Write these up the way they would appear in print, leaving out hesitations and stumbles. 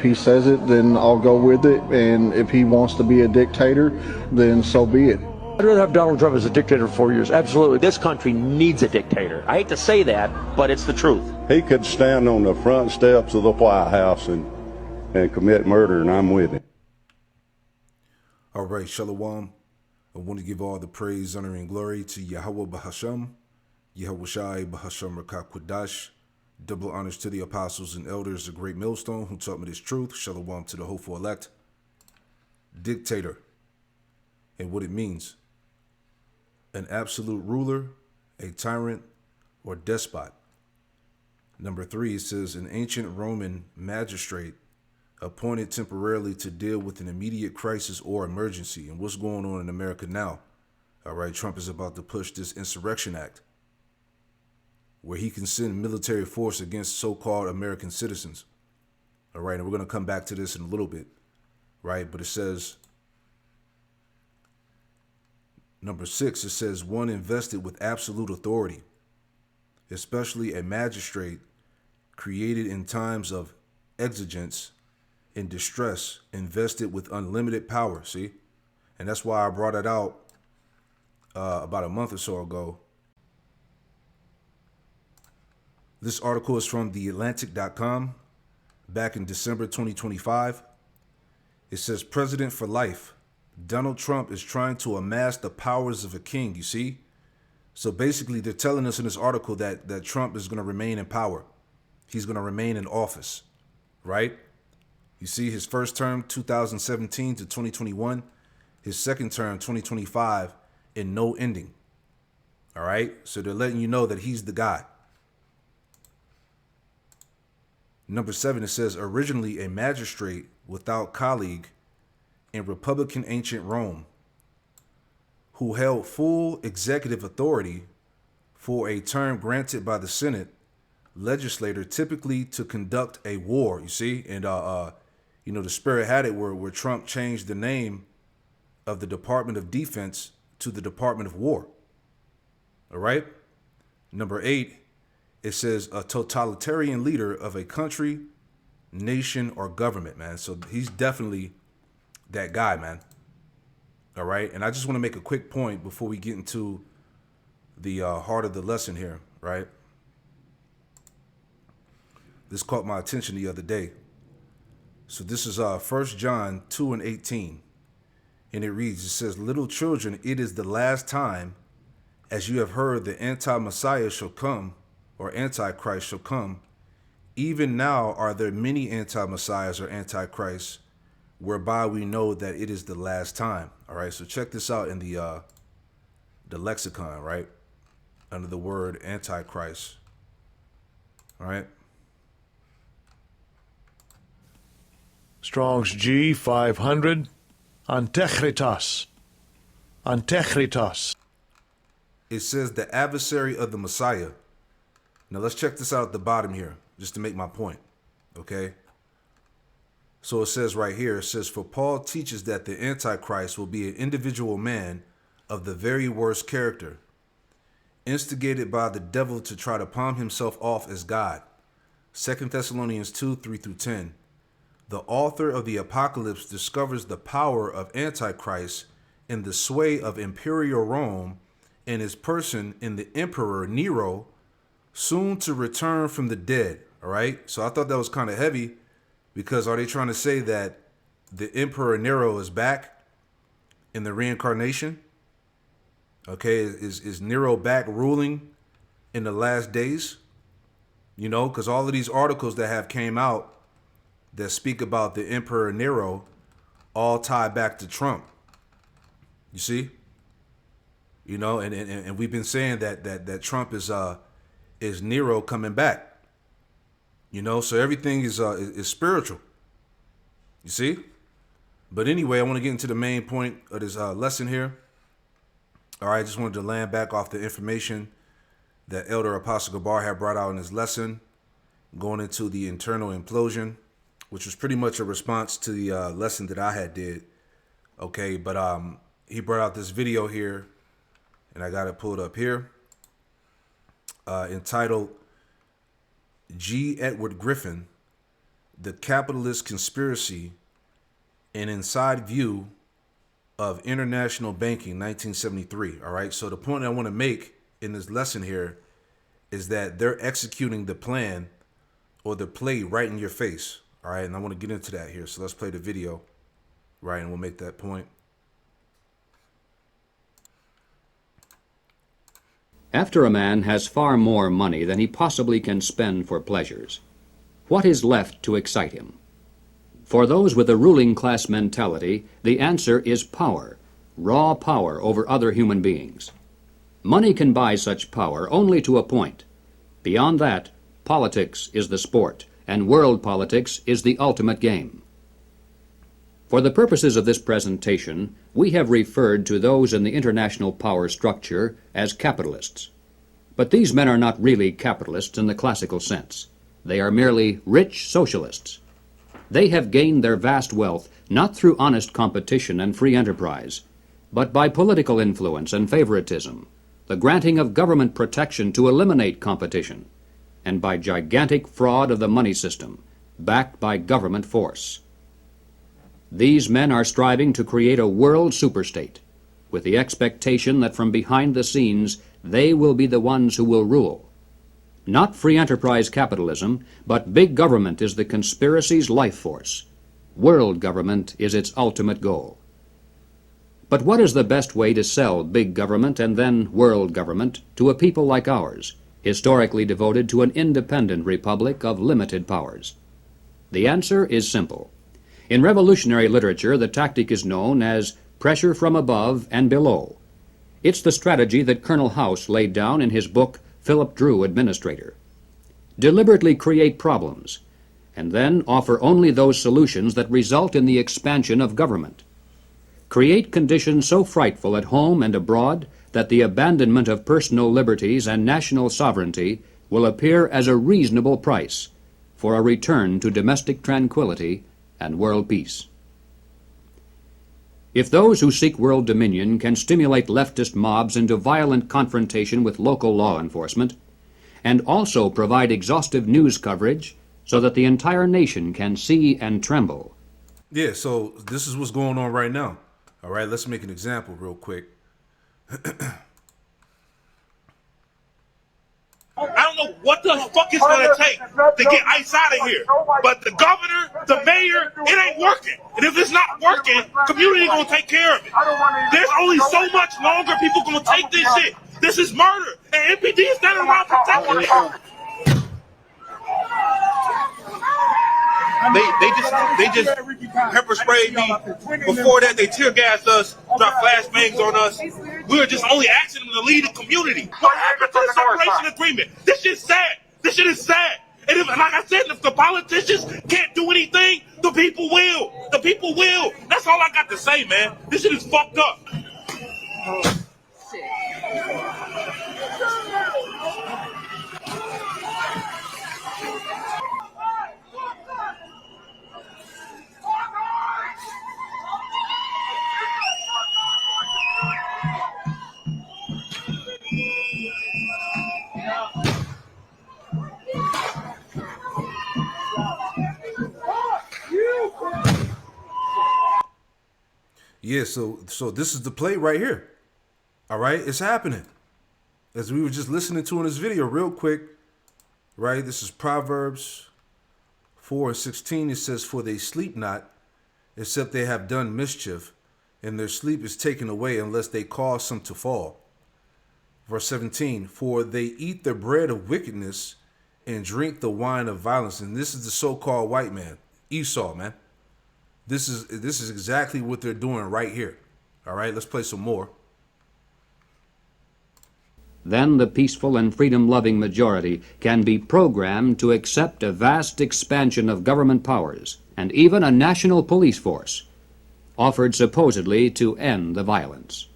he says it, then I'll go with it. And if he wants to be a dictator, then so be it. I'd rather have Donald Trump as a dictator for 4 years. Absolutely. This country needs a dictator. I hate to say that, but it's the truth. He could stand on the front steps of the White House and commit murder, and I'm with him. All right, Shalom. I want to give all the praise, honor, and glory to Yahweh Bahasham, Yahweh Shai Bahasham Rakak Quadash. Double honors to the apostles and elders, the great millstone who taught me this truth. Shalom to the hopeful elect. Dictator, and what it means. An absolute ruler, a tyrant, or despot. Number 3, it says an ancient Roman magistrate appointed temporarily to deal with an immediate crisis or emergency. And what's going on in America now? All right, Trump is about to push this Insurrection Act, where he can send military force against so-called American citizens. All right, and we're going to come back to this in a little bit, right? But it says, number 6, it says one invested with absolute authority, especially a magistrate created in times of exigence and distress, invested with unlimited power, see? And that's why I brought it out about a month or so ago. This article is from theatlantic.com back in December 2025. It says, President for life. Donald Trump is trying to amass the powers of a king, you see? So basically, they're telling us in this article that Trump is going to remain in power. He's going to remain in office, right? You see, his first term, 2017 to 2021. His second term, 2025, and no ending. All right? So they're letting you know that he's the guy. Number 7, it says, originally a magistrate without colleague in Republican ancient Rome, who held full executive authority for a term granted by the Senate legislator, typically to conduct a war, you see? And, you know, the spirit had it where Trump changed the name of the Department of Defense to the Department of War. All right? Number 8, it says a totalitarian leader of a country, nation, or government, man. So he's definitely that guy, man. All right? And I just want to make a quick point before we get into the heart of the lesson here, right? This caught my attention the other day. So this is 1 John 2 and 18. And it reads, it says, little children, it is the last time, as you have heard, the anti-Messiah shall come, or Antichrist shall come. Even now are there many anti-Messiahs or Antichrists, whereby we know that it is the last time. All right, so check this out in the lexicon, right? Under the word Antichrist. All right. Strong's G 500. Antichritos. Antichritos. It says the adversary of the Messiah. Now let's check this out at the bottom here, just to make my point, okay? So it says right here, it says, for Paul teaches that the Antichrist will be an individual man of the very worst character, instigated by the devil to try to palm himself off as God. 2 Thessalonians 2, 3 through 10. The author of the Apocalypse discovers the power of Antichrist in the sway of Imperial Rome and his person in the Emperor Nero, soon to return from the dead. All right. So I thought that was kind of heavy, because are they trying to say that the Emperor Nero is back in the reincarnation? Okay. Is Nero back ruling in the last days? You know, because all of these articles that have came out that speak about the Emperor Nero all tie back to Trump. You see? You know, and we've been saying that Trump is Nero coming back. You know, so everything is spiritual. You see? But anyway, I want to get into the main point of this lesson here. All right, I just wanted to land back off the information that Elder Apostle Gabar had brought out in his lesson, going into the internal implosion, which was pretty much a response to the lesson that I had did. Okay, but he brought out this video here, and I got it pulled up here, entitled G. Edward Griffin, the capitalist conspiracy and inside view of international banking, 1973. All right. So the point I want to make in this lesson here is that they're executing the plan or the play right in your face. All right. And I want to get into that here. So let's play the video. Right. And we'll make that point. After a man has far more money than he possibly can spend for pleasures, what is left to excite him? For those with a ruling class mentality, the answer is power, raw power over other human beings. Money can buy such power only to a point. Beyond that, politics is the sport, and world politics is the ultimate game. For the purposes of this presentation, we have referred to those in the international power structure as capitalists. But these men are not really capitalists in the classical sense. They are merely rich socialists. They have gained their vast wealth not through honest competition and free enterprise, but by political influence and favoritism, the granting of government protection to eliminate competition, and by gigantic fraud of the money system, backed by government force. These men are striving to create a world superstate, with the expectation that from behind the scenes they will be the ones who will rule. Not free enterprise capitalism, but big government is the conspiracy's life force. World government is its ultimate goal. But what is the best way to sell big government and then world government to a people like ours, historically devoted to an independent republic of limited powers? The answer is simple. In revolutionary literature, the tactic is known as pressure from above and below. It's the strategy that Colonel House laid down in his book, Philip Drew, Administrator. Deliberately create problems, and then offer only those solutions that result in the expansion of government. Create conditions so frightful at home and abroad that the abandonment of personal liberties and national sovereignty will appear as a reasonable price for a return to domestic tranquility and world peace. If those who seek world dominion can stimulate leftist mobs into violent confrontation with local law enforcement, and also provide exhaustive news coverage so that the entire nation can see and tremble. Yeah, so this is what's going on right now. All right, let's make an example real quick. I don't know what the fuck it's gonna take to get ICE out of here. But the governor, the mayor, it ain't working. And if it's not working, community gonna take care of it. There's only so much longer people gonna take this shit. This is murder. And MPD is standing around protecting it. They just pepper sprayed me. Before that, they tear gassed us, dropped flashbangs on us. We were just only asking them to lead the community. What happened to the separation agreement? This shit's sad. This shit is sad. And if, like I said, if the politicians can't do anything, the people will. The people will. That's all I got to say, man. This shit is fucked up. Yeah, so this is the play right here. All right, it's happening. As we were just listening to in this video real quick, right? This is Proverbs 4:16. It says, "For they sleep not, except they have done mischief, and their sleep is taken away unless they cause some to fall." Verse 17, "For they eat the bread of wickedness and drink the wine of violence." And this is the so-called white man, Esau, man. This is exactly what they're doing right here. All right, let's play some more. Then the peaceful and freedom-loving majority can be programmed to accept a vast expansion of government powers and even a national police force, offered supposedly to end the violence.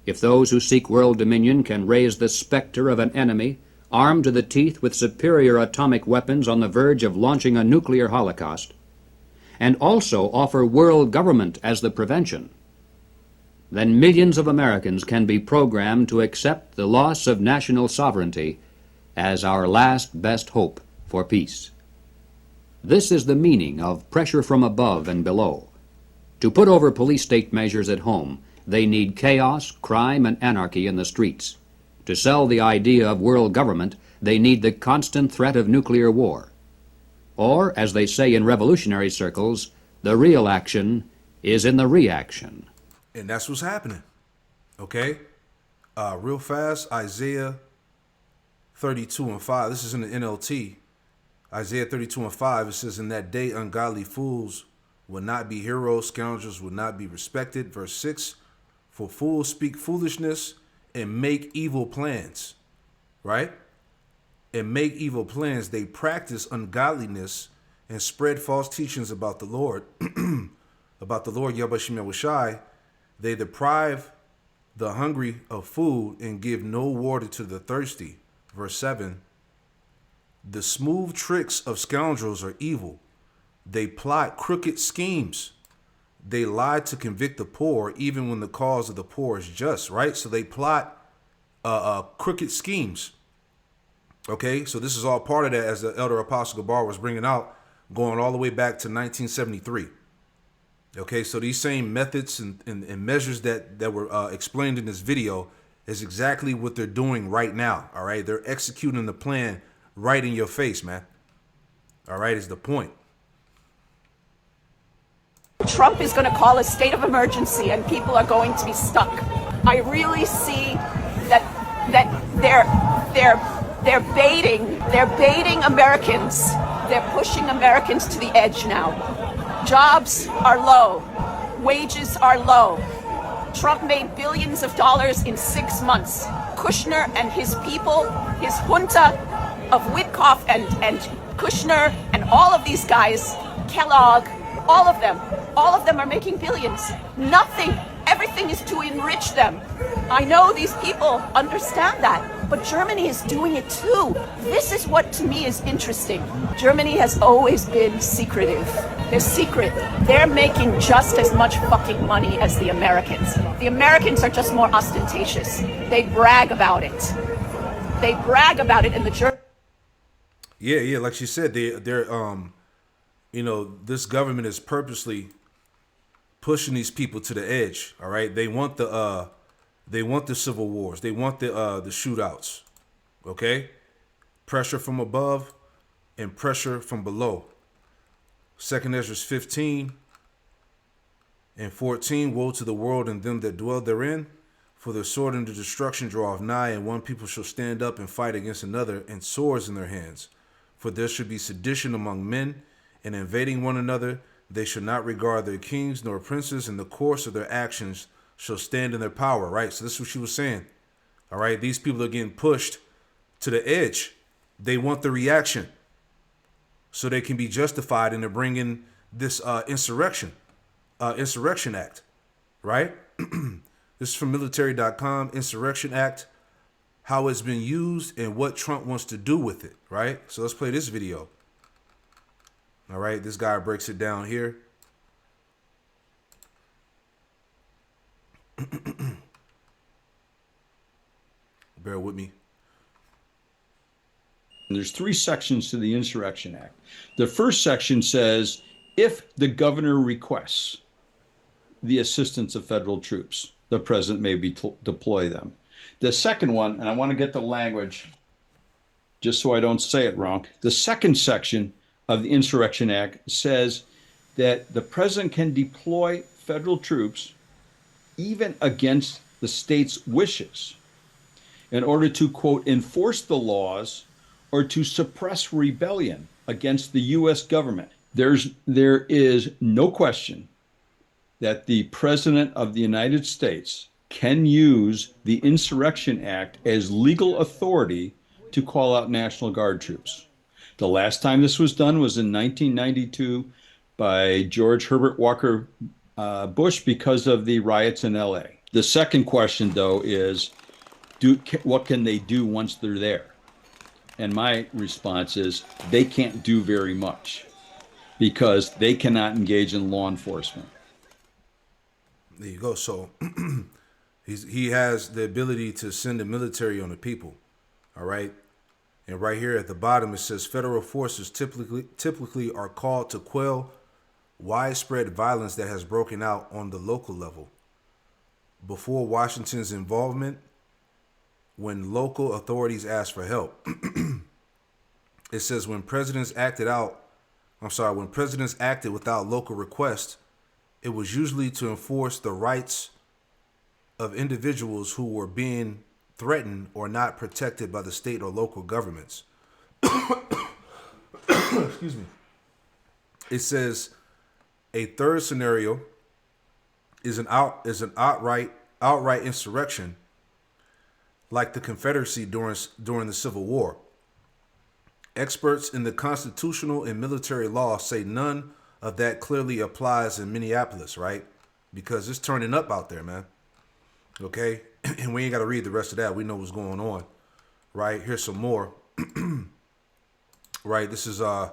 If those who seek world dominion can raise the specter of an enemy armed to the teeth with superior atomic weapons on the verge of launching a nuclear holocaust, and also offer world government as the prevention, then millions of Americans can be programmed to accept the loss of national sovereignty as our last best hope for peace. This is the meaning of pressure from above and below. To put over police-state measures at home, they need chaos, crime, and anarchy in the streets. To sell the idea of world government, they need the constant threat of nuclear war. Or, as they say in revolutionary circles, the real action is in the reaction. And that's what's happening. Okay? Real fast, Isaiah 32:5. This is in the NLT. Isaiah 32:5, it says, "In that day ungodly fools will not be heroes, scoundrels will not be respected." Verse 6, "For fools speak foolishness and make evil plans." Right? And make evil plans. They practice ungodliness and spread false teachings about the Lord. About the Lord Yahweh Shai. They deprive the hungry of food and give no water to the thirsty. Verse 7, "The smooth tricks of scoundrels are evil. They plot crooked schemes. They lie to convict the poor, even when the cause of the poor is just." Right? So they plot crooked schemes. Okay, so this is all part of that, as the Elder Apostle Gabar was bringing out, going all the way back to 1973. Okay, so these same methods and measures that were explained in this video is exactly what they're doing right now. All right, they're executing the plan right in your face, man. All right, is the point. Trump is going to call a state of emergency and people are going to be stuck. I really see that they're baiting Americans. They're pushing Americans to the edge now. Jobs are low. Wages are low. Trump made billions of dollars in 6 months. Kushner and his people, his junta of Witkoff and Kushner and all of these guys, Kellogg, all of them are making billions. Nothing, everything is to enrich them. I know these people understand that, but Germany is doing it too. This is what to me is interesting. Germany has always been secretive. They're secret. They're making just as much fucking money as the Americans. The Americans are just more ostentatious. They brag about it. They brag about it in the German. Yeah, like she said, they're this government is purposely pushing these people to the edge. All right, they want the civil wars, they want the shootouts. Okay, pressure from above and pressure from below. 2 Ezra 15 and 14, "Woe to the world and them that dwell therein, for the sword and the destruction draweth nigh, and one people shall stand up and fight against another, and swords in their hands. For there should be sedition among men, and invading one another. They should not regard their kings nor princes, and the course of their actions shall stand in their power." Right? So this is what she was saying. All right, these people are getting pushed to the edge. They want the reaction so they can be justified, and they're bringing this Insurrection Act. Right? This is from military.com. Insurrection Act, how it's been used and what Trump wants to do with it. Right? So let's play this video. All right, this guy breaks it down here. Bear with me. There's 3 sections to the Insurrection Act. The first section says, if the governor requests the assistance of federal troops, the president may deploy them. The second one, and I want to get the language just so I don't say it wrong. The second section of the Insurrection Act says that the president can deploy federal troops even against the state's wishes in order to, quote, enforce the laws or to suppress rebellion against the U.S. government. There is no question that the President of the United States can use the Insurrection Act as legal authority to call out National Guard troops. The last time this was done was in 1992 by George Herbert Walker Bush because of the riots in L.A. The second question, though, is what can they do once they're there? And my response is they can't do very much because they cannot engage in law enforcement. There you go. So he has the ability to send the military on the people. All right. And right here at the bottom, it says federal forces typically are called to quell widespread violence that has broken out on the local level. Before Washington's involvement, when local authorities asked for help, it says when presidents acted without local request, it was usually to enforce the rights of individuals who were being threatened or not protected by the state or local governments. Excuse me. It says a third scenario is an outright insurrection, like the Confederacy during the Civil War. Experts in the constitutional and military law say none of that clearly applies in Minneapolis, right? Because it's turning up out there, man. Okay? And we ain't got to read the rest of that. We know what's going on, right? Here's some more. Right? This is Psalm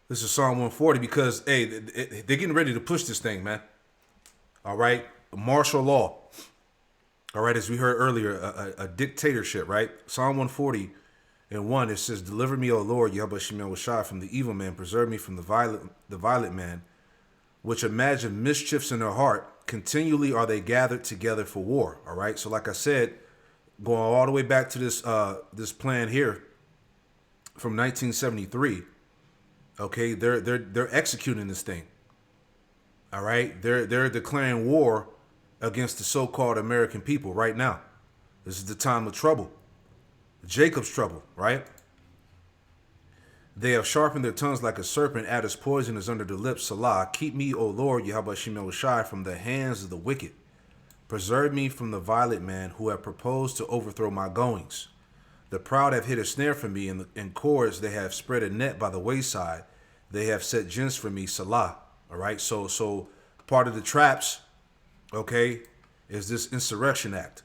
140 because, hey, they're getting ready to push this thing, man. All right? Martial law. All right? As we heard earlier, a dictatorship, right? Psalm 140 and 1, it says, "Deliver me, O Lord, Yahweh Shemel Shai, from the evil man. Preserve me from the violent man, which imagine mischiefs in their heart. Continually are they gathered together for war." All right. So like I said, going all the way back to this plan here from 1973. Okay, they're executing this thing. All right. They're declaring war against the so-called American people right now. This is the time of trouble. Jacob's trouble, right? They have sharpened their tongues like a serpent, adder's poison is under the lips. Salah. Keep me, O Lord, Yahweh Shemel Shai, from the hands of the wicked. Preserve me from the violent man who have proposed to overthrow my goings. The proud have hid a snare for me, in cords they have spread a net by the wayside. They have set gins for me. Salah. All right. So part of the traps, okay, is this Insurrection Act.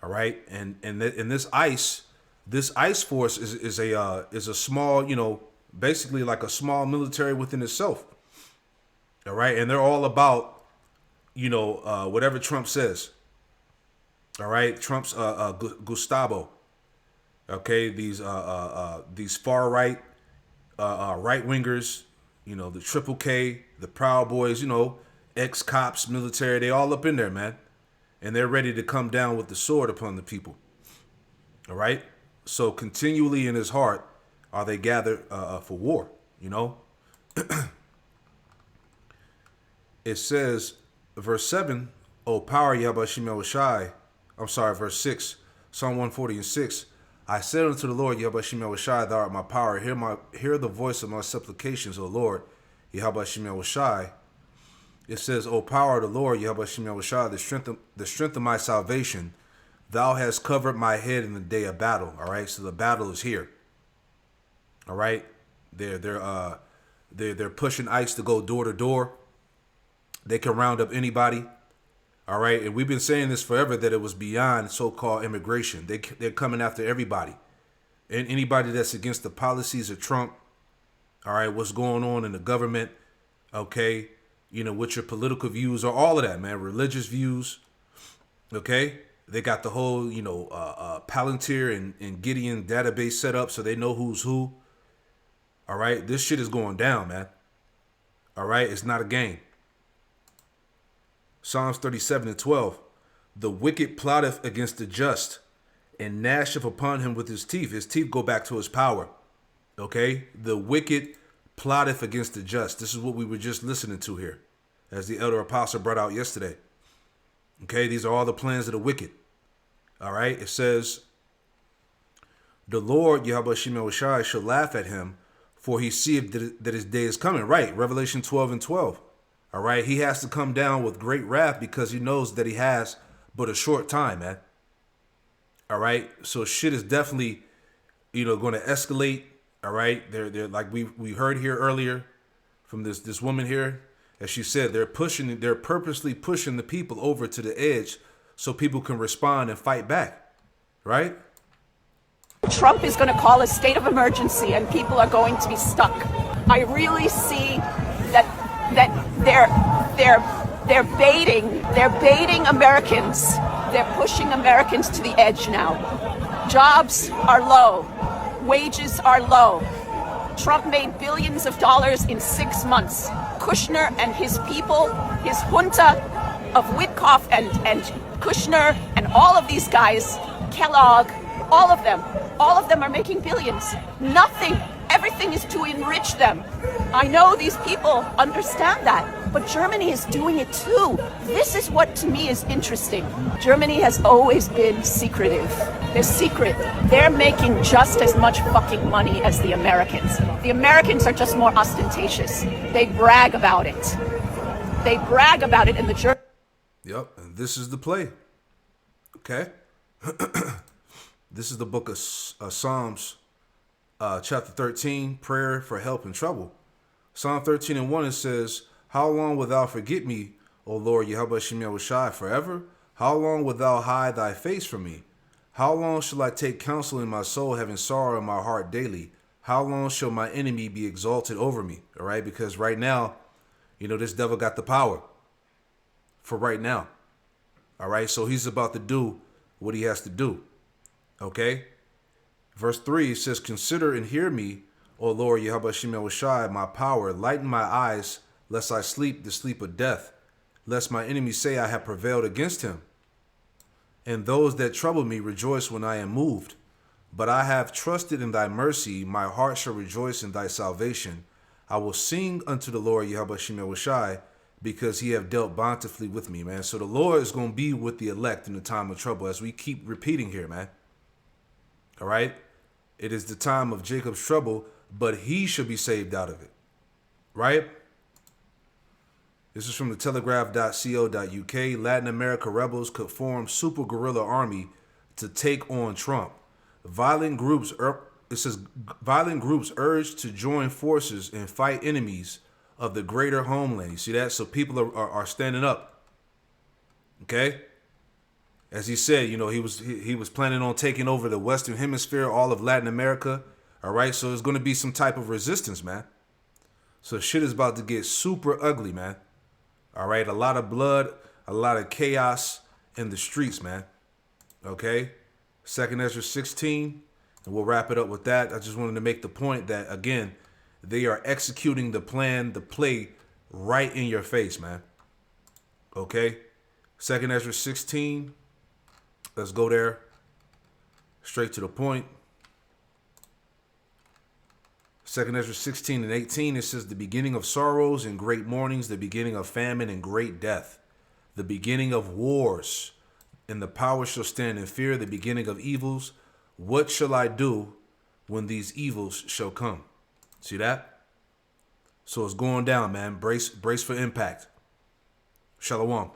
All right, and this ICE force is a small, basically like a small military within itself. All right, and they're all about, whatever Trump says. All right, Trump's Gustavo. Okay, these far right right wingers, the Triple K, the Proud Boys, ex cops, military, they all up in there, man. And they're ready to come down with the sword upon the people. All right? So continually in his heart are they gathered for war, It says, verse 7, O power Yahweh Shemel Shai. Verse 6, Psalm 140 and 6. I said unto the Lord, Yahweh Shemel Shai, thou art my power. Hear the voice of my supplications, O Lord, Yahweh Shemel Shai. It says, O power of the Lord, Yahweh Shemel Shai, the strength of my salvation, thou hast covered my head in the day of battle. All right, so the battle is here. All right, they're pushing ICE to go door to door. They can round up anybody. All right, and we've been saying this forever that it was beyond so-called immigration. They're coming after everybody, and anybody that's against the policies of Trump. All right, what's going on in the government? Okay. What your political views are, all of that, man. Religious views, okay? They got the whole, Palantir and Gideon database set up so they know who's who. All right? This shit is going down, man. All right? It's not a game. Psalms 37 and 12. The wicked plotteth against the just and gnasheth upon him with his teeth. His teeth go back to his power, okay? The wicked plotteth against the just. This is what we were just listening to here, as the elder apostle brought out yesterday. Okay, these are all the plans of the wicked. All right, it says, the Lord, Yahweh Shemel Shai, shall laugh at him, for he seeth that his day is coming. Right, Revelation 12 and 12. All right, he has to come down with great wrath because he knows that he has but a short time, man. All right, so shit is definitely, going to escalate. All right, they're like we heard here earlier from this woman here, as she said, they're purposely pushing the people over to the edge so people can respond and fight back, right? Trump is going to call a state of emergency and people are going to be stuck. I really see that they're baiting Americans. They're pushing Americans to the edge now. Jobs are low. Wages are low. Trump made billions of dollars in 6 months. Kushner and his people, his junta of Witkoff and Kushner and all of these guys, Kellogg, all of them are making billions. Nothing, everything is to enrich them. I know these people understand that, but Germany is doing it too. This is what to me is interesting. Germany has always been secretive. They're secret. They're making just as much fucking money as the Americans. The Americans are just more ostentatious. They brag about it. They brag about it in the German. Yep, and this is the play. Okay? This is the book of Psalms, chapter 13, prayer for help in trouble. Psalm 13 and 1, it says, how long wilt thou forget me, O Lord, Yahweh Shem Yahushai, forever? How long wilt thou hide thy face from me? How long shall I take counsel in my soul, having sorrow in my heart daily? How long shall my enemy be exalted over me? All right, because right now, you know, this devil got the power for right now. All right, so he's about to do what he has to do. Okay? Verse 3, it says, consider and hear me, O Lord, Yahweh Shem Yahushai, my power. Lighten my eyes, lest I sleep the sleep of death, lest my enemies say I have prevailed against him. And those that trouble me rejoice when I am moved. But I have trusted in thy mercy. My heart shall rejoice in thy salvation. I will sing unto the Lord, Yahweh Shem Yahushai, because he have dealt bountifully with me, man. So the Lord is going to be with the elect in the time of trouble, as we keep repeating here, man. All right? It is the time of Jacob's trouble, but he shall be saved out of it. Right? This is from the telegraph.co.uk. Latin America rebels could form super guerrilla army to take on Trump. Violent groups urged to join forces and fight enemies of the greater homeland. You see that? So people are standing up. Okay? As he said, you know, he was planning on taking over the Western Hemisphere, all of Latin America. All right? So there's going to be some type of resistance, man. So shit is about to get super ugly, man. All right? A lot of blood, a lot of chaos in the streets, man. Okay? 2nd Ezra 16, and we'll wrap it up with that. I just wanted to make the point that, again, they are executing the plan, the play, right in your face, man. Okay? 2nd Ezra 16. Let's go there. Straight to the point. 2nd Ezra 16 and 18, it says, the beginning of sorrows and great mournings, the beginning of famine and great death, the beginning of wars, and the power shall stand in fear, the beginning of evils. What shall I do when these evils shall come? See that? So it's going down, man. Brace for impact. Shalom.